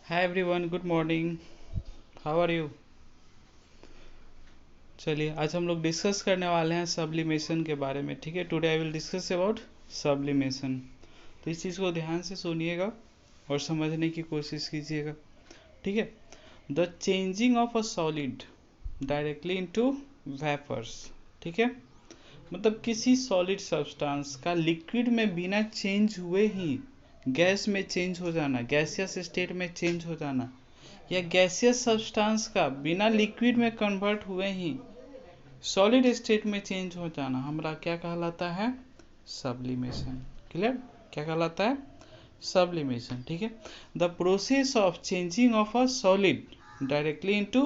Hi everyone, good morning. How are you? चलिए, आज हम लोग डिस्कस करने वाले हैं सब्लिमेशन के बारे में। ठीक है, today I will discuss about sublimation. तो इस चीज़ को ध्यान से सुनिएगा और समझने की कोशिश कीजिएगा। ठीक है, the changing of a solid directly into vapours. ठीक है, मतलब किसी सॉलिड सब्सटेंस का लिक्विड में बिना चेंज हुए ही गैस में चेंज हो जाना, गैसियस स्टेट में चेंज हो जाना, या गैसियस सब्सटेंस का बिना लिक्विड में कन्वर्ट हुए ही सॉलिड स्टेट में चेंज हो जाना हमारा क्या कहलाता है? सब्लिमेशन। क्लियर? क्या कहलाता है? सब्लिमेशन। ठीक है, the process of changing of a solid directly into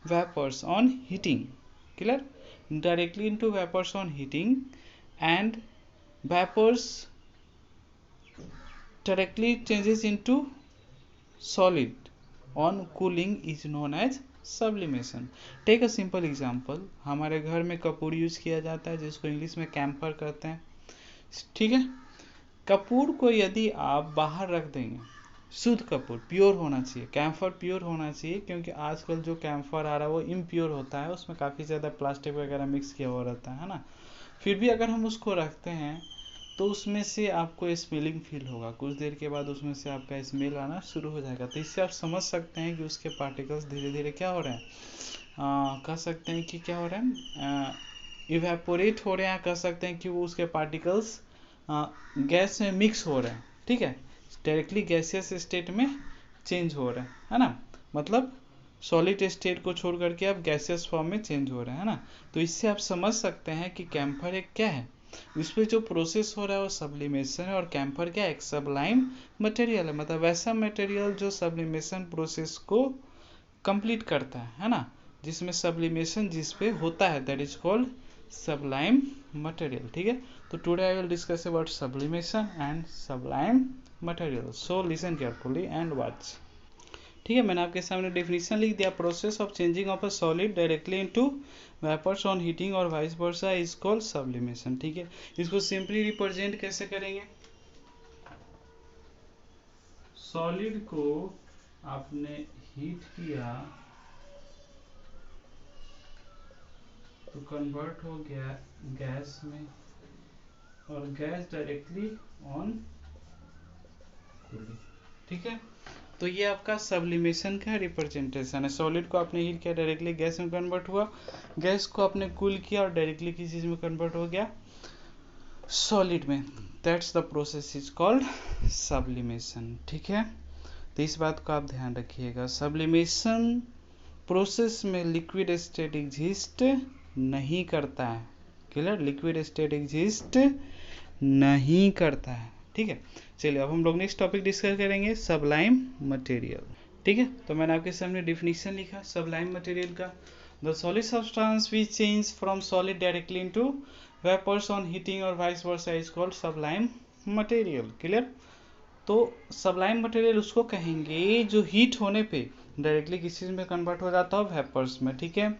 vapours on heating. Clear? Directly into vapours on heating and vapours directly changes into solid on cooling is known as sublimation. Take a simple example. हमारे घर में Kapoor use किया जाता है जिसको English में camphor कहते हैं। ठीक है, कपूर को यदि आप बाहर रख देंगे, शुद्ध कपूर प्योर होना चाहिए, कैम्फर प्योर होना चाहिए, क्योंकि आजकल जो कैम्फर आ रहा है वो इम्प्योर होता है, उसमें काफ़ी ज़्यादा प्लास्टिक वगैरह मिक्स किया हुआ रहता है ना। फिर भी अगर हम उसको रखते हैं तो उसमें से आपको स्मेलिंग फील होगा, कुछ देर के बाद उसमें से आपका स्मेल आना शुरू हो जाएगा। तो इससे आप समझ सकते हैं कि उसके पार्टिकल्स धीरे धीरे क्या हो रहे हैं, कह सकते हैं कि क्या हो रहे हैं, इवेपोरेट हो रहे हैं। कह सकते हैं कि वो उसके पार्टिकल्स गैस में मिक्स हो रहे हैं। ठीक है, डायरेक्टली गैसियस स्टेट में चेंज हो रहे हैं, है ना। मतलब सॉलिड स्टेट को छोड़ करके आप गैसियस फॉर्म में चेंज हो रहे हैं, है ना। तो इससे आप समझ सकते हैं कि कैम्फर एक क्या है, इस पे जो प्रोसेस हो रहा है वो सब्लिमेशन है। और कैम्फर क्या है? एक सबलाइम मटेरियल है, मतलब वैसा मटेरियल जो सब्लिमेशन प्रोसेस को कंप्लीट करता है ना। जिसमें सब्लिमेशन जिस पे होता है that is called sublime material. ठीक है, तो today I will discuss about sublimation and sublime material. So listen carefully and watch. ठीक है, मैंने आपके सामने डेफिनेशन लिख दिया। Process of changing of a solid directly into vapours on heating और vice versa is called sublimation. ठीक है, इसको सिंपली रिप्रेजेंट कैसे करेंगे? सॉलिड को आपने हीट किया तो कन्वर्ट हो गया गैस में, और गैस डायरेक्टली ऑन कूलिंग। ठीक है, तो ये आपका सब्लिमेशन का रिप्रेजेंटेशन है। सॉलिड को आपने हीट किया, डायरेक्टली गैस में कन्वर्ट हुआ, गैस को आपने कूल किया और डायरेक्टली किस चीज में कन्वर्ट हो गया? सॉलिड में। That's the process is called sublimation. ठीक है, तो इस बात को आप ध्यान रखिएगा। सब्लिमेशन प्रोसेस में लिक्विड स्टेट एग्जिस्ट नहीं करता है। क्लियर? लिक्विड स्टेट एग्जिस्ट नहीं करता है। ठीक है, चलिए अब हम लोग नेक्स्ट टॉपिक डिस्कस करेंगे, सबलाइम मटेरियल। ठीक है, तो मैंने आपके सामने डिफिनीशन लिखा सबलाइम मटेरियल का। The solid substance which change from solid directly into vapours on heating और vice versa is called sublime material. Clear? तो सबलाइम मटेरियल उसको कहेंगे जो हीट होने पे डायरेक्टली किस चीज में कन्वर्ट हो जाता है? वेपर्स में। ठीक है,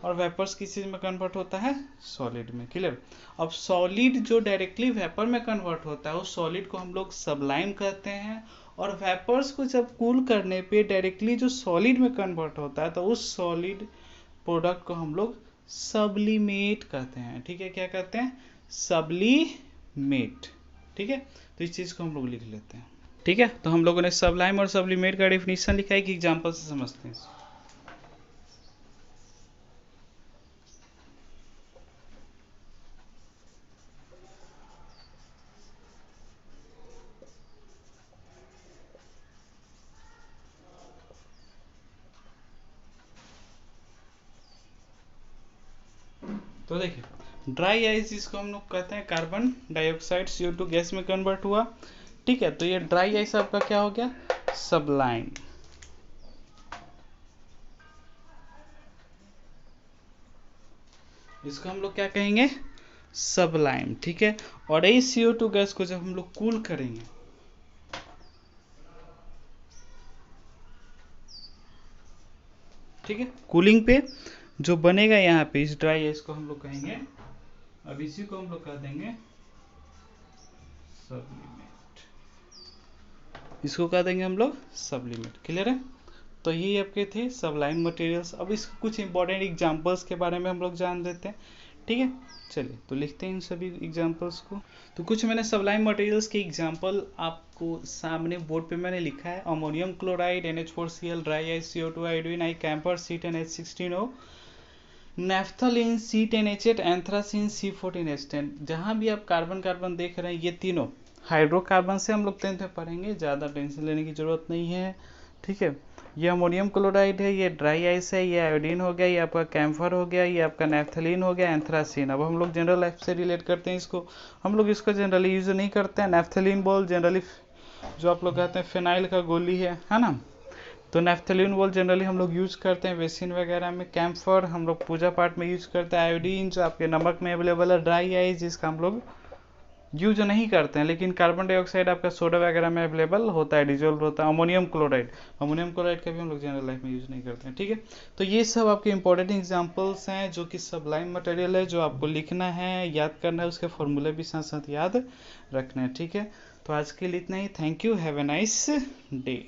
और वेपर्स किस चीज में कन्वर्ट होता है? सॉलिड में। क्लियर? अब सॉलिड जो डायरेक्टली वेपर में कन्वर्ट होता है उस सॉलिड को हम लोग सबलाइम कहते हैं, और वेपर्स को जब कूल करने पे डायरेक्टली जो सॉलिड में कन्वर्ट होता है तो उस सॉलिड प्रोडक्ट को हम लोग सब्लिमेट कहते हैं। ठीक है, क्या कहते हैं? सब्लिमेट। ठीक है, तो इस चीज को हम लोग लिख लेते हैं। ठीक है, तो हम लोगों ने सबलाइम और सब्लिमेट का डेफिनेशन लिखा है कि एग्जांपल से समझते हैं। तो देखिए, ड्राई आइस जिसको हम लोग कहते हैं कार्बन डाइऑक्साइड CO2 गैस में कन्वर्ट हुआ। ठीक है, तो ये ड्राई आइस आपका क्या हो गया? सबलाइम। इसको हम लोग क्या कहेंगे? सबलाइम। ठीक है, और यही CO2 गैस को जब हम लोग कूल करेंगे, ठीक है, कूलिंग पे जो बनेगा यहाँ पे इस ड्राई आइस को हम लोग कहेंगे, अब इसी को हम लोग कह देंगे सब्लिमेट। इसको कह देंगे हम लोग सब्लिमेट। क्लियर है? तो यही आपके थे सबलाइम मटेरियल्स। अब इसके कुछ इंपॉर्टेंट एग्जांपल्स के बारे में हम लोग जान लेते हैं। ठीक है, चलिए तो लिखते हैं इन सभी एग्जांपल्स को। तो कुछ मैंने सबलाइम मटेरियल्स के एग्जांपल आपको सामने बोर्ड पे मैंने लिखा है। Ammonium chloride, NH4Cl, dry ice, CO2 iodine, I camphor, C10H16O, naphthalene, C10H8, anthracene, C14H10। जहां भी आप कार्बन कार्बन देख रहे हैं ये तीनों हाइड्रोकार्बन से हम लोग 10th में पढ़ेंगे, ज़्यादा टेंशन लेने की ज़रूरत नहीं है। ठीक है, ये अमोनियम क्लोराइड है, ये ड्राई आइस है, ये आयोडीन हो गया, ये आपका कैम्फर हो गया, ये आपका नेफ्थलीन हो गया, एंथ्रासिन। अब हम लोग जनरल लाइफ से रिलेट करते हैं इसको। हम लोग इसको जनरली यूज़ नहीं करते हैं। नेफ्थलीन बॉल जनरली जो आप लोग कहते हैं फिनाइल का गोली है ना, तो नेफ्थलीन बॉल जनरली हम लोग यूज़ करते हैं वेसिन वगैरह में। कैम्फर हम लोग पूजा पाठ में यूज़ करते हैं। आयोडीन जो आपके नमक में अवेलेबल है। ड्राई आइस जिसका हम लोग यूज नहीं करते हैं, लेकिन कार्बन डाइऑक्साइड आपका सोडा वगैरह में अवेलेबल होता है, डिजोल्व होता है। अमोनियम क्लोराइड का भी हम लोग जनरल लाइफ में यूज नहीं करते हैं। ठीक है, तो ये सब आपके इंपॉर्टेंट एग्जांपल्स हैं जो कि सबलाइम मटेरियल है, जो आपको लिखना है, याद करना है, उसके फॉर्मूले भी साथ साथ याद रखना है। ठीक है, तो आज के लिए इतना ही। Thank you, have a nice day.